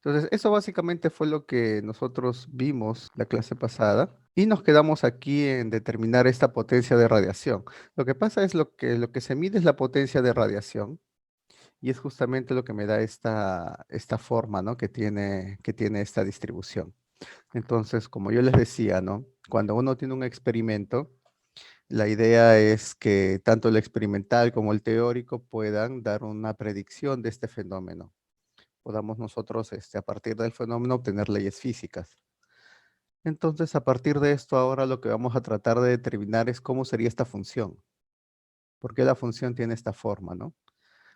Entonces, eso básicamente fue lo que nosotros vimos la clase pasada y nos quedamos aquí en determinar esta potencia de radiación. Lo que pasa es lo que se mide es la potencia de radiación y es justamente lo que me da esta forma, ¿no? que tiene esta distribución. Entonces, como yo les decía, ¿no? Cuando uno tiene un experimento, la idea es que tanto el experimental como el teórico puedan dar una predicción de este fenómeno. Podamos nosotros, a partir del fenómeno, obtener leyes físicas. Entonces, a partir de esto, ahora lo que vamos a tratar de determinar es cómo sería esta función. ¿Por qué la función tiene esta forma, no?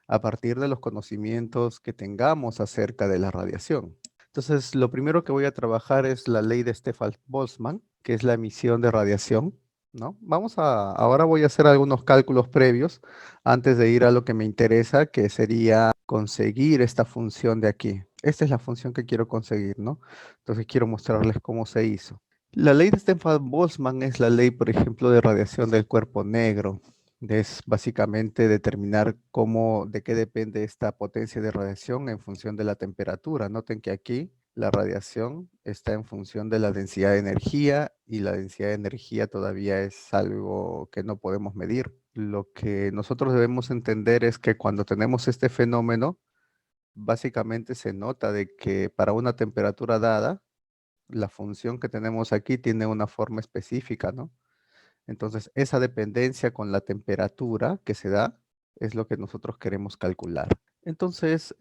A partir de los conocimientos que tengamos acerca de la radiación. Entonces, lo primero que voy a trabajar es la ley de Stefan-Boltzmann, que es la emisión de radiación, ¿no? Ahora voy a hacer algunos cálculos previos antes de ir a lo que me interesa, que sería conseguir esta función de aquí. Esta es la función que quiero conseguir, ¿no? Entonces quiero mostrarles cómo se hizo. La ley de Stefan-Boltzmann es la ley, por ejemplo, de radiación del cuerpo negro. Es básicamente determinar de qué depende esta potencia de radiación en función de la temperatura. Noten que aquí la radiación está en función de la densidad de energía y la densidad de energía todavía es algo que no podemos medir. Lo que nosotros debemos entender es que cuando tenemos este fenómeno, básicamente se nota de que para una temperatura dada, la función que tenemos aquí tiene una forma específica, ¿no? Entonces, esa dependencia con la temperatura que se da es lo que nosotros queremos calcular. Entonces,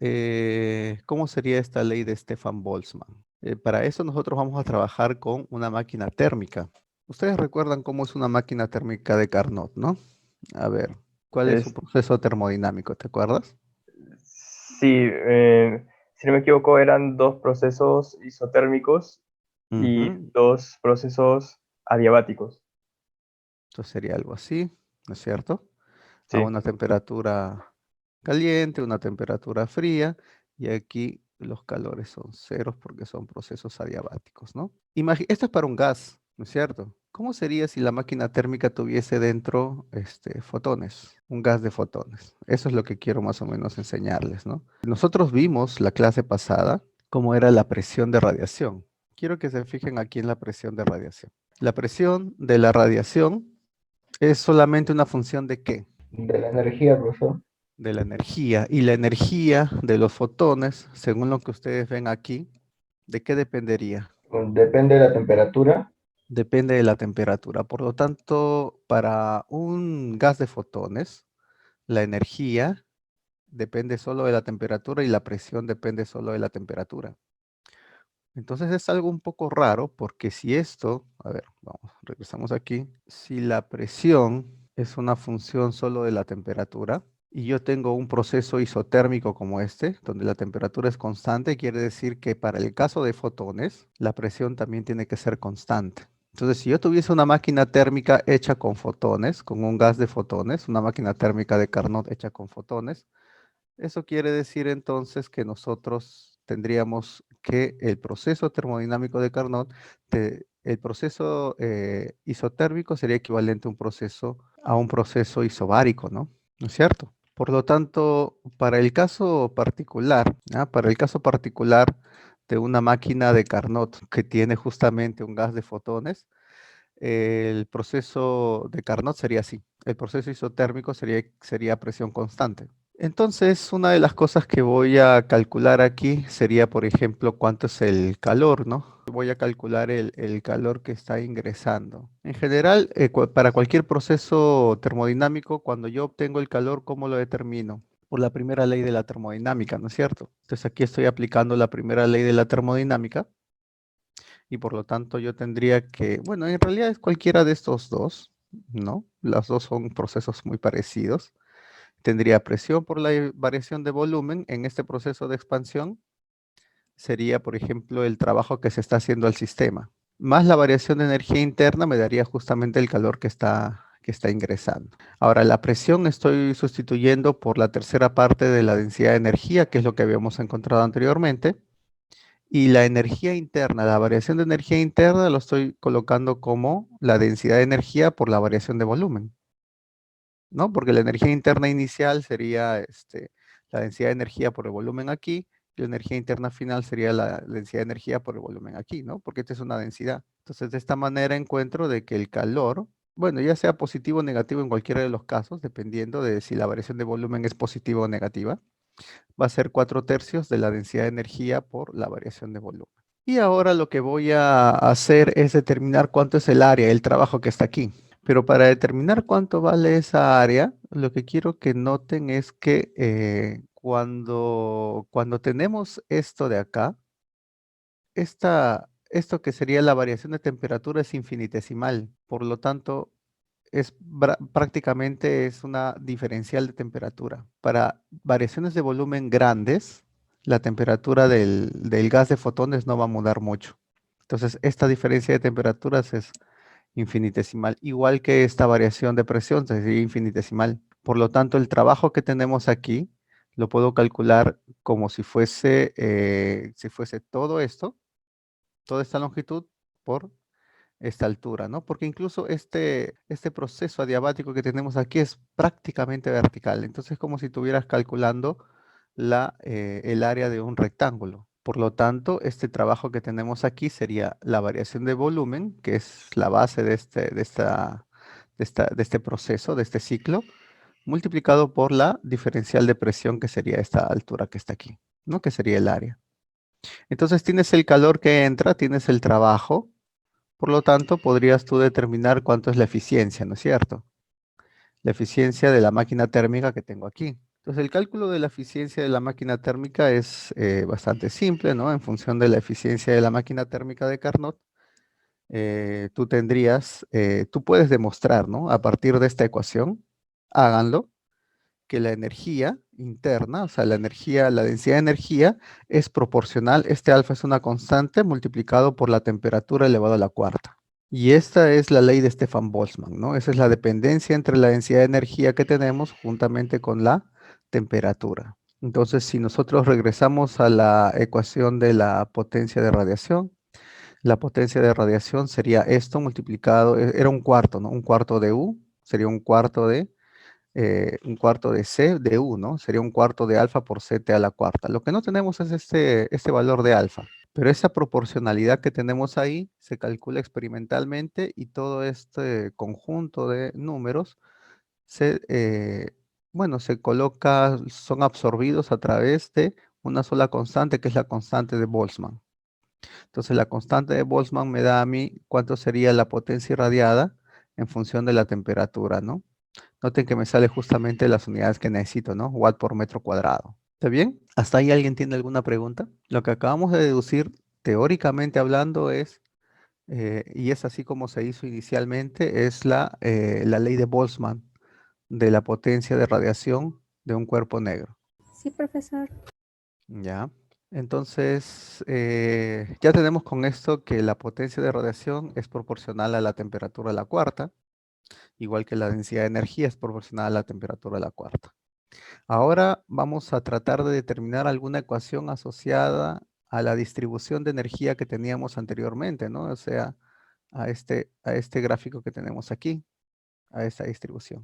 ¿cómo sería esta ley de Stefan Boltzmann? Para eso nosotros vamos a trabajar con una máquina térmica. Ustedes recuerdan cómo es una máquina térmica de Carnot, ¿no? A ver, ¿cuál es su Es, proceso termodinámico? ¿Te acuerdas? sí, si no me equivoco, eran dos procesos isotérmicos y Ujú. dos procesos adiabáticos. Entonces sería algo así, ¿no es cierto? A Sí, una temperatura caliente, una temperatura fría, y aquí los calores son ceros porque son procesos adiabáticos, ¿no? Esto es para un gas, ¿no es cierto? ¿Cómo sería si la máquina térmica tuviese dentro fotones, un gas de fotones? Eso es lo que quiero más o menos enseñarles, ¿no? Nosotros vimos la clase pasada cómo era la presión de radiación. Quiero que se fijen aquí en la presión de radiación. La presión de la radiación es solamente una función de ¿qué? de la energía, profesor. De la energía. Y la energía de los fotones, según lo que ustedes ven aquí, ¿de qué dependería? Depende de la temperatura. Depende de la temperatura. Por lo tanto, para un gas de fotones, la energía depende solo de la temperatura y la presión depende solo de la temperatura. Entonces es algo un poco raro porque si esto, a ver, vamos, regresamos aquí. Si la presión es una función solo de la temperatura y yo tengo un proceso isotérmico como este, donde la temperatura es constante, quiere decir que para el caso de fotones, la presión también tiene que ser constante. Entonces, si yo tuviese una máquina térmica hecha con fotones, con un gas de fotones, una máquina térmica de Carnot hecha con fotones, eso quiere decir entonces que nosotros tendríamos que el proceso termodinámico de Carnot, el proceso isotérmico sería equivalente a un proceso isobárico, ¿no? ¿No es cierto? Por lo tanto, para el caso particular, ¿ah? Para el caso particular de una máquina de Carnot que tiene justamente un gas de fotones, el proceso de Carnot sería así. El proceso isotérmico sería presión constante. Entonces, una de las cosas que voy a calcular aquí sería, por ejemplo, cuánto es el calor, ¿no? Voy a calcular el calor que está ingresando. En general, para cualquier proceso termodinámico, cuando yo obtengo el calor, ¿cómo lo determino? Por la primera ley de la termodinámica, ¿no es cierto? Entonces aquí estoy aplicando la primera ley de la termodinámica y por lo tanto yo tendría que, bueno, en realidad es cualquiera de estos dos, ¿no? Las dos son procesos muy parecidos. Tendría presión por la variación de volumen en este proceso de expansión. Sería, por ejemplo, el trabajo que se está haciendo al sistema. Más la variación de energía interna me daría justamente el calor que está ingresando. Ahora, la presión estoy sustituyendo por la tercera parte de la densidad de energía, que es lo que habíamos encontrado anteriormente. Y la energía interna, la variación de energía interna, lo estoy colocando como la densidad de energía por la variación de volumen. ¿No? Porque la energía interna inicial sería la densidad de energía por el volumen aquí, La energía interna final sería la densidad de energía por el volumen aquí, ¿no? Porque esta es una densidad. Entonces, de esta manera encuentro de que el calor, bueno, ya sea positivo o negativo en cualquiera de los casos, dependiendo de si la variación de volumen es positiva o negativa, va a ser 4/3 de la densidad de energía por la variación de volumen. Y ahora lo que voy a hacer es determinar cuánto es el área, el trabajo que está aquí. Pero para determinar cuánto vale esa área, lo que quiero que noten es que cuando tenemos esto de acá, esto que sería la variación de temperatura es infinitesimal. Por lo tanto, prácticamente es una diferencial de temperatura. Para variaciones de volumen grandes, la temperatura del gas de fotones no va a mudar mucho. Entonces, esta diferencia de temperaturas es infinitesimal, igual que esta variación de presión sería infinitesimal. Por lo tanto, el trabajo que tenemos aquí lo puedo calcular como si fuese todo esto, toda esta longitud por esta altura, ¿no? Porque incluso este proceso adiabático que tenemos aquí es prácticamente vertical. Entonces es como si estuvieras calculando el área de un rectángulo. Por lo tanto, este trabajo que tenemos aquí sería la variación de volumen, que es la base de este proceso, de este ciclo, multiplicado por la diferencial de presión, que sería esta altura que está aquí, ¿no? Que sería el área. Entonces tienes el calor que entra, tienes el trabajo, por lo tanto, podrías tú determinar cuánto es la eficiencia, ¿no es cierto? La eficiencia de la máquina térmica que tengo aquí. Entonces, el cálculo de la eficiencia de la máquina térmica es bastante simple, ¿no? En función de la eficiencia de la máquina térmica de Carnot, tú puedes demostrar, ¿no? A partir de esta ecuación, háganlo, que la energía interna, o sea, la densidad de energía es proporcional, este alfa es una constante multiplicado por la temperatura elevado a la cuarta. Y esta es la ley de Stefan Boltzmann, ¿no? Esa es la dependencia entre la densidad de energía que tenemos juntamente con la temperatura. Entonces, si nosotros regresamos a la ecuación de la potencia de radiación, la potencia de radiación sería esto multiplicado, era un cuarto, ¿no? Un cuarto de U sería un cuarto de C de U, ¿no? Sería un cuarto de alfa por CT a la cuarta. Lo que no tenemos es este valor de alfa, pero esa proporcionalidad que tenemos ahí se calcula experimentalmente y todo este conjunto de números bueno, se coloca, son absorbidos a través de una sola constante, que es la constante de Boltzmann. Entonces, la constante de Boltzmann me da a mí cuánto sería la potencia irradiada en función de la temperatura, ¿no? Noten que me sale justamente las unidades que necesito, ¿no? Watt por metro cuadrado. ¿Está bien? ¿Hasta ahí alguien tiene alguna pregunta? Lo que acabamos de deducir, teóricamente hablando, y es así como se hizo inicialmente, es la ley de Boltzmann de la potencia de radiación de un cuerpo negro. Sí, profesor. ¿Ya? Entonces, ya tenemos con esto que la potencia de radiación es proporcional a la temperatura de la cuarta, igual que la densidad de energía es proporcional a la temperatura de la cuarta. Ahora vamos a tratar de determinar alguna ecuación asociada a la distribución de energía que teníamos anteriormente, ¿no? O sea, a este gráfico que tenemos aquí, a esta distribución.